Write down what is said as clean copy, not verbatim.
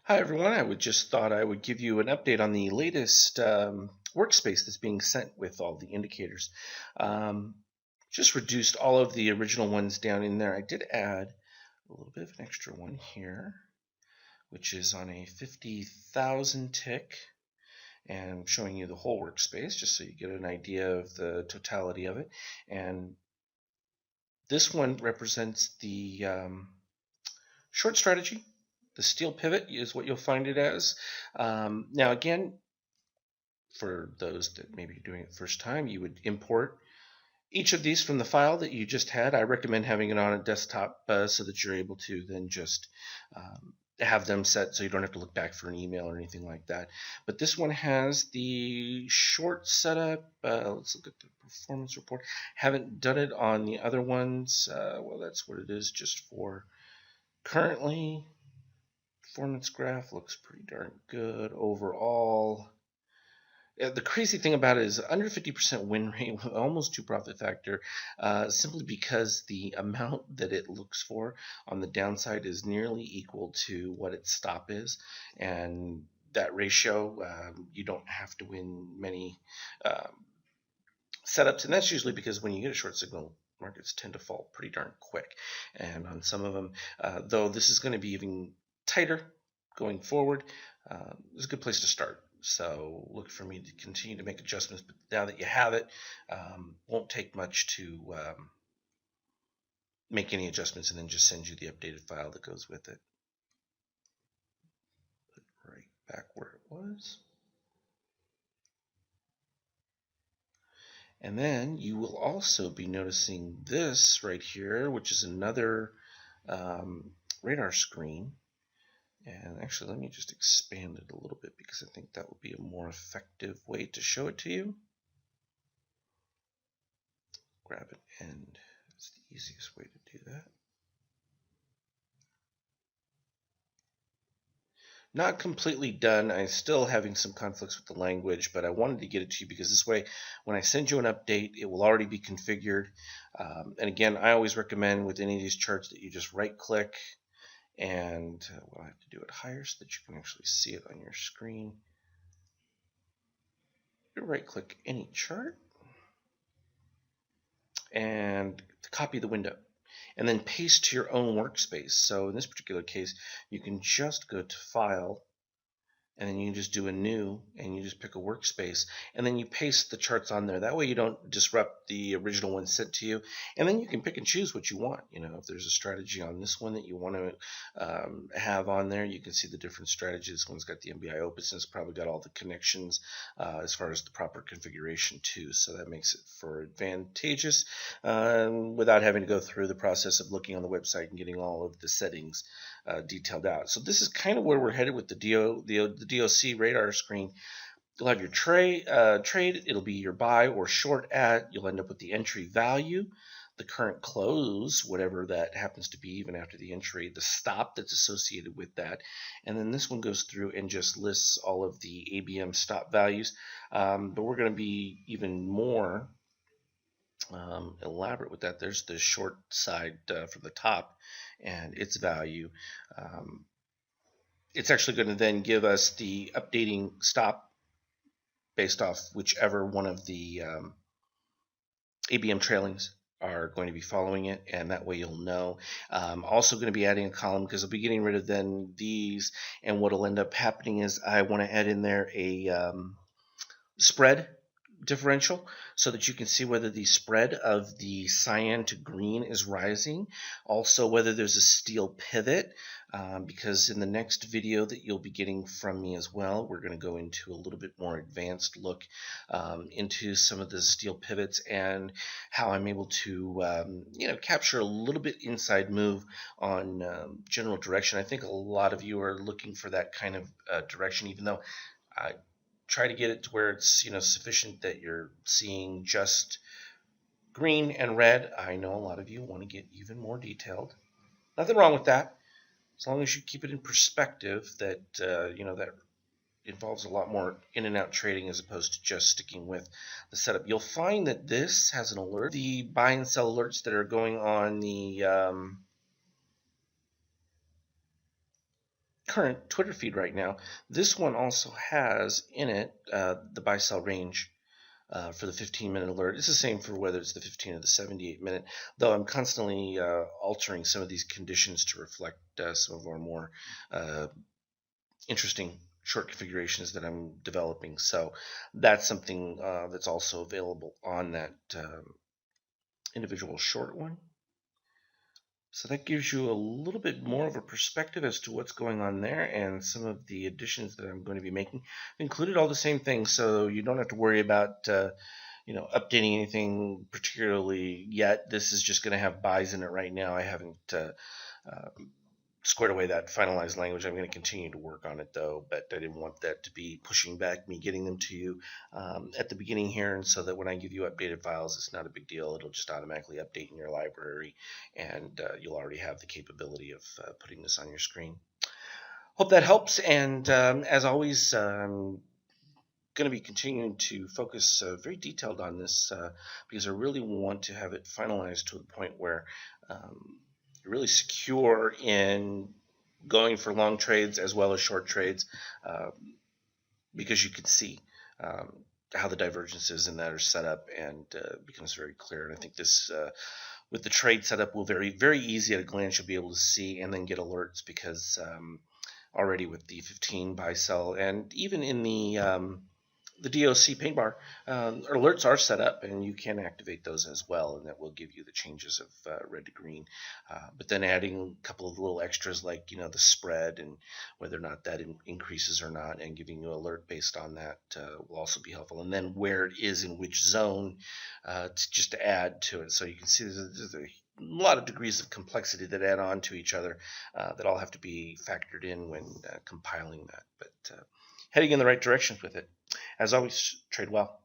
Hi everyone, I would just thought I would give you an update on the latest workspace that's being sent with all the indicators. Um, just reduced all of the original ones down in there. I did add a little bit of an extra one here, which is on a 50,000 tick, and I'm showing you the whole workspace just so you get an idea of the totality of it. And this one represents the short strategy. The steel pivot is what you'll find it as. Now, again, for those that maybe doing it the first time, you would import each of these from the file that you just had. I recommend having it on a desktop so that you're able to then just have them set so you don't have to look back for an email or anything like that. But this one has the short setup. Let's look at the performance report. Haven't done it on the other ones. Well, that's what it is just for currently. Performance graph looks pretty darn good overall. The crazy thing about it is under 50% win rate with almost 2 profit factor, simply because the amount that it looks for on the downside is nearly equal to what its stop is. And that ratio, you don't have to win many setups. And that's usually because when you get a short signal, markets tend to fall pretty darn quick. And on some of them, though this is going to be even tighter going forward, it's a good place to start. So look for me to continue to make adjustments. But now that you have it, won't take much to make any adjustments and then just send you the updated file that goes with it. Put it right back where it was. And then you will also be noticing this right here, which is another radar screen. And actually, let me just expand it a little bit because I think that would be a more effective way to show it to you. Grab it, and it's the easiest way to do that. Not completely done. I'm still having some conflicts with the language, but I wanted to get it to you because this way, when I send you an update, it will already be configured. And again, I always recommend with any of these charts that you just right-click, and well, I have to do it higher so that you can actually see it on your screen. You right-click any chart and copy the window, and then paste to your own workspace. So in this particular case, you can just go to File, and then you can just do a new, and you just pick a workspace, and then you paste the charts on there. That way you don't disrupt the original one sent to you, and then you can pick and choose what you want. You know, if there's a strategy on this one that you want to have on there, you can see the different strategies. This one's got the MBI opus, and it's probably got all the connections as far as the proper configuration too, so that makes it for advantageous without having to go through the process of looking on the website and getting all of the settings detailed out. So this is kind of where we're headed with the DOC radar screen. You'll have your trade. It'll be your buy or short at. You'll end up with the entry value, the current close, whatever that happens to be, even after the entry, the stop that's associated with that. And then this one goes through and just lists all of the ABM stop values. But we're going to be even more elaborate with that. There's the short side from the top and its value. It's actually going to then give us the updating stop based off whichever one of the ABM trailings are going to be following it, and that way you'll know. Also going to be adding a column because I'll be getting rid of then these, and what will end up happening is I want to add in there a spread differential so that you can see whether the spread of the cyan to green is rising, also whether there's a steel pivot, because in the next video that you'll be getting from me as well, we're going to go into a little bit more advanced look into some of the steel pivots and how I'm able to capture a little bit inside move on general direction. I think a lot of you are looking for that kind of direction, even though I try to get it to where it's sufficient that you're seeing just green and red. I know a lot of you want to get even more detailed. Nothing wrong with that, as long as you keep it in perspective that that involves a lot more in and out trading as opposed to just sticking with the setup. You'll find that this has an alert, the buy and sell alerts that are going on the current Twitter feed right now, this one also has in it the buy sell range for the 15-minute alert. It's the same for whether it's the 15 or the 78-minute, though I'm constantly altering some of these conditions to reflect some of our more interesting short configurations that I'm developing. So that's something that's also available on that individual short one. So that gives you a little bit more of a perspective as to what's going on there, and some of the additions that I'm going to be making. I've included all the same things, so you don't have to worry about updating anything particularly yet. This is just going to have buys in it right now. I haven't squared away that finalized language. I'm going to continue to work on it though, but I didn't want that to be pushing back me getting them to you at the beginning here, and so that when I give you updated files, it's not a big deal. It'll just automatically update in your library, and you'll already have the capability of putting this on your screen. Hope that helps, and as always, I'm going to be continuing to focus very detailed on this because I really want to have it finalized to the point where you're really secure in going for long trades as well as short trades, because you can see how the divergences in that are set up, and becomes very clear. And I think this, with the trade setup, will very easy at a glance. You'll be able to see and then get alerts, because already with the 15 buy sell, and even in the DOC paint bar, alerts are set up, and you can activate those as well, and that will give you the changes of red to green. But then adding a couple of little extras like the spread and whether or not that increases or not, and giving you an alert based on that will also be helpful. And then where it is in which zone, just to add to it, so you can see there's a lot of degrees of complexity that add on to each other that all have to be factored in when compiling that. But heading in the right direction with it. As always, trade well.